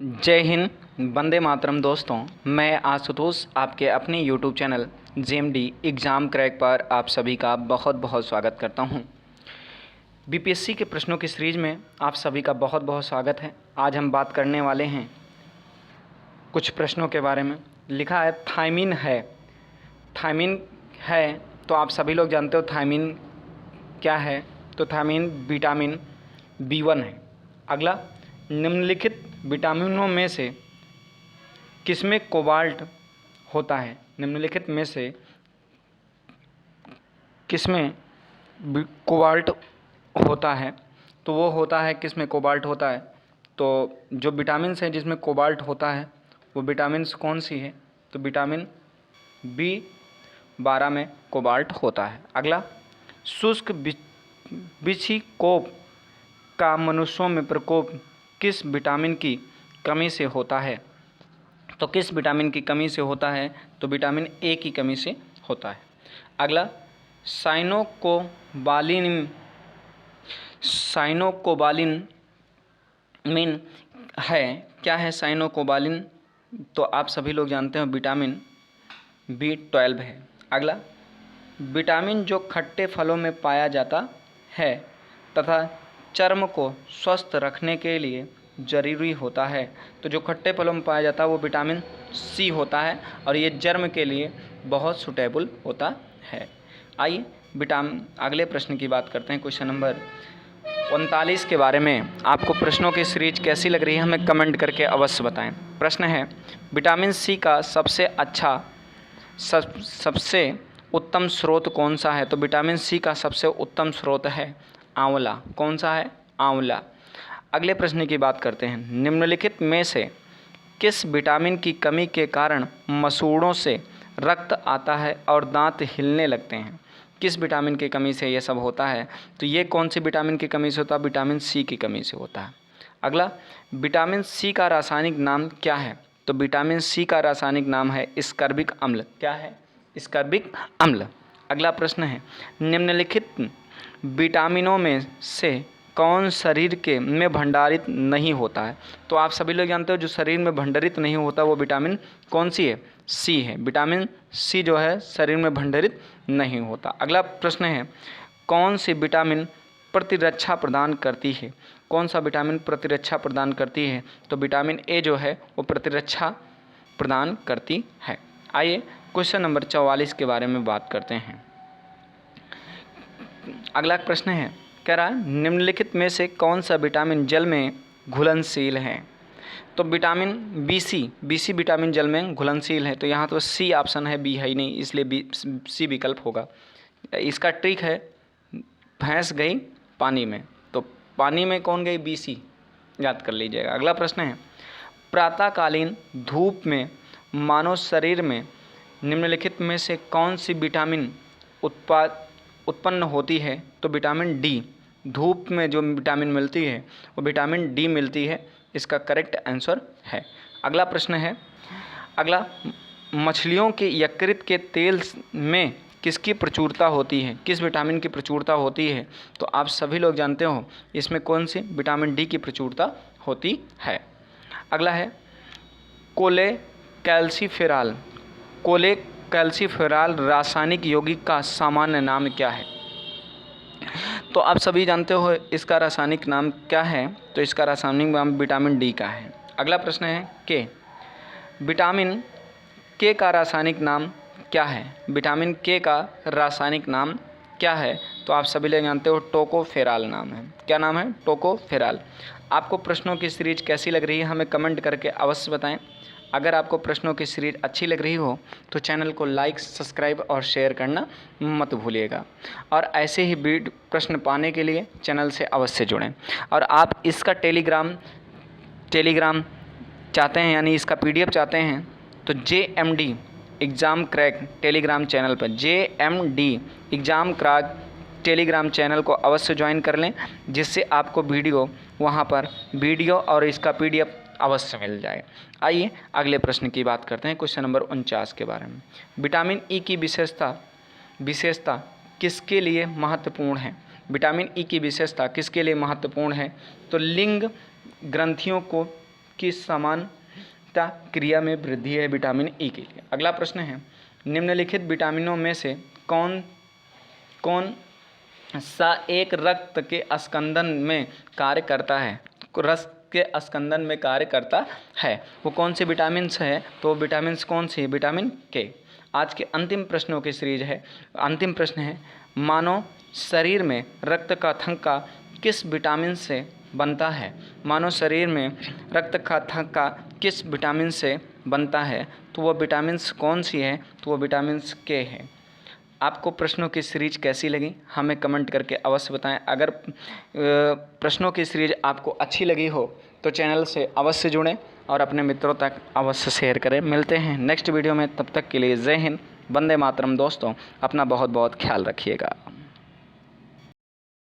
जय हिंद, वंदे मातरम। दोस्तों, मैं आशुतोष आपके अपने YouTube channel JMD exam crack पर आप सभी का बहुत बहुत स्वागत करता हूं। बीपीएससी के प्रश्नों की सीरीज़ में आप सभी का बहुत बहुत स्वागत है। आज हम बात करने वाले हैं कुछ प्रश्नों के बारे में। लिखा है थायमीन है। थायमीन है तो आप सभी लोग जानते हो थायमीन क्या है। तो थायमीन विटामिन B1 है। अगला, निम्नलिखित विटामिनों में से किसमें कोबाल्ट होता है? निम्नलिखित में से किसमें कोबाल्ट होता है? तो वो होता है, किसमें कोबाल्ट होता है? तो जो विटामिन हैं जिसमें कोबाल्ट होता है वो विटामिन कौन सी है? तो विटामिन B12 में कोबाल्ट होता है। अगला, शुष्क विक्षिकोप का मनुष्यों में प्रकोप किस विटामिन की कमी से होता है? तो किस विटामिन की कमी से होता है? तो विटामिन ए की कमी से होता है। अगला, साइनोकोबालामिन है। क्या है साइनोकोबालामिन? तो आप सभी लोग जानते हो विटामिन B12 है। अगला, विटामिन जो खट्टे फलों में पाया जाता है तथा चर्म को स्वस्थ रखने के लिए ज़रूरी होता है। तो जो खट्टे फलों में पाया जाता है वो विटामिन C होता है और ये चर्म के लिए बहुत सूटेबल होता है। आइए अगले प्रश्न की बात करते हैं। क्वेश्चन नंबर 39 के बारे में आपको प्रश्नों की सीरीज कैसी लग रही है हमें कमेंट करके अवश्य बताएं। प्रश्न है, विटामिन C का सबसे उत्तम स्रोत कौन सा है? तो विटामिन C का सबसे उत्तम स्रोत है आंवला। कौन सा है? आंवला। अगले प्रश्न की बात करते हैं। निम्नलिखित में से किस विटामिन की कमी के कारण मसूड़ों से रक्त आता है और दांत हिलने लगते हैं? किस विटामिन की कमी से ये सब होता है? तो ये कौन सी विटामिन की कमी से होता है? विटामिन C की कमी से होता है। अगला, विटामिन C का रासायनिक नाम क्या है? तो विटामिन C का रासायनिक नाम है स्कर्बिक अम्ल। क्या है? स्कर्बिक अम्ल। अगला प्रश्न है, निम्नलिखित विटामिनों में से कौन शरीर के में भंडारित नहीं होता है? तो आप सभी लोग जानते हो जो शरीर में भंडारित नहीं होता वो विटामिन कौन सी है? C है। विटामिन C जो है शरीर में भंडारित नहीं होता। अगला प्रश्न है, कौन सी विटामिन प्रतिरक्षा प्रदान करती है? कौन सा विटामिन प्रतिरक्षा प्रदान करती है? तो विटामिन A जो है वो प्रतिरक्षा प्रदान करती है। आइए क्वेश्चन नंबर 44 के बारे में बात करते हैं। अगला प्रश्न है, कह रहा है निम्नलिखित में से कौन सा विटामिन जल में घुलनशील है? तो विटामिन BC विटामिन जल में घुलनशील है। तो यहाँ तो C ऑप्शन है, B है ही नहीं, इसलिए C विकल्प होगा। इसका ट्रिक है, भैंस गई पानी में, तो पानी में कौन गई? BC, याद कर लीजिएगा। अगला प्रश्न है, प्रातःकालीन धूप में मानव शरीर में निम्नलिखित में से कौन सी विटामिन उत्पन्न होती है? तो विटामिन D। धूप में जो विटामिन मिलती है वो विटामिन D मिलती है। इसका करेक्ट आंसर है। अगला प्रश्न है, अगला, मछलियों के यकृत के तेल में किसकी प्रचुरता होती है? किस विटामिन की प्रचुरता होती है? तो आप सभी लोग जानते हो इसमें कौन सी? विटामिन D की प्रचुरता होती है। अगला है, कोलेकैल्सिफेरॉल रासायनिक यौगिक का सामान्य नाम क्या है? तो आप सभी जानते हो इसका रासायनिक नाम क्या है? तो इसका रासायनिक नाम विटामिन D का है। अगला प्रश्न है, विटामिन K का रासायनिक नाम क्या है? विटामिन K का रासायनिक नाम क्या है? तो आप सभी लोग जानते हो टोकोफेरॉल नाम है। क्या नाम है? टोकोफेरॉल। आपको प्रश्नों की सीरीज कैसी लग रही है हमें कमेंट करके अवश्य बताएं। अगर आपको प्रश्नों की सीरीज अच्छी लग रही हो तो चैनल को लाइक, सब्सक्राइब और शेयर करना मत भूलिएगा। और ऐसे ही प्रश्न पाने के लिए चैनल से अवश्य जुड़ें। और आप इसका टेलीग्राम चाहते हैं, यानी इसका PDF चाहते हैं, तो JMD exam crack Telegram channel पर JMD exam crack Telegram channel को अवश्य ज्वाइन कर लें, जिससे आपको वहाँ पर वीडियो और इसका PDF अवश्य मिल जाए। आइए अगले प्रश्न की बात करते हैं। क्वेश्चन नंबर 49 के बारे में, विटामिन E की विशेषता किसके लिए महत्वपूर्ण है? विटामिन E की विशेषता किसके लिए महत्वपूर्ण है? तो लिंग ग्रंथियों को की समानता क्रिया में वृद्धि है विटामिन ई के लिए। अगला प्रश्न है, निम्नलिखित विटामिनों में से कौन सा एक रक्त के स्कंदन में कार्य करता है? रक्त के स्कंदन में कार्य करता है, वो कौन से विटामिन है? तो विटामिन कौन सी है? विटामिन के। आज के अंतिम प्रश्नों की सीरीज है। अंतिम प्रश्न है, मानव शरीर में रक्त का थक्का किस विटामिन से बनता है? मानव शरीर में रक्त का थक्का किस विटामिन से बनता है? तो वो विटामिन कौन सी है? तो वो विटामिन के है। आपको प्रश्नों की सीरीज कैसी लगी हमें कमेंट करके अवश्य बताएं। अगर प्रश्नों की सीरीज आपको अच्छी लगी हो तो चैनल से अवश्य जुड़ें और अपने मित्रों तक अवश्य शेयर करें। मिलते हैं नेक्स्ट वीडियो में, तब तक के लिए जय हिंद, वंदे मातरम। दोस्तों, अपना बहुत बहुत ख्याल रखिएगा।